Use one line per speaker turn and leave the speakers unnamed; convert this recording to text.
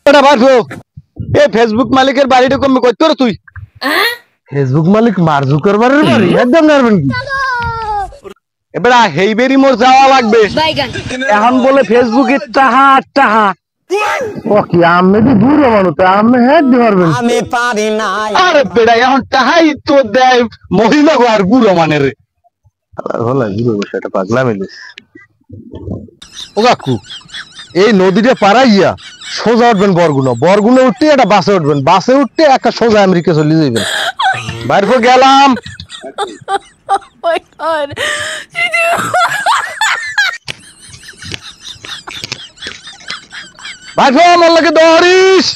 এটা বাড়বো এ ফেসবুক মালিকের বাড়িটা কমে কই তোর তুই
ফেসবুক মালিক মার জুকারবারের বাড়ি একদম নারবেন কি
এবারে হেইবেরি মোর যাওয়া লাগবে এখন বলে ফেসবুকে টাহা টাহা
ও কি আমি তো দূর মানুষ আমি হেড দিতে পারবেন
আমি পারি না
আরে বেড়া এখন টাহাই তো দেয় মহিলা গো আর বুড়ো মানে রে
হলো বুড়ো বসে এটা পাগলা মিলিস
ও কাকু
এই নদীটা পারাইয়া সোজা উঠবেন বরগুনা উঠতে একটা বাসে উঠবেন বাসে উঠতে একটা সোজা আমেরিকা চলে যাবেন
বাইর করে গেলাম বাইর করে আমার লাগে দরিস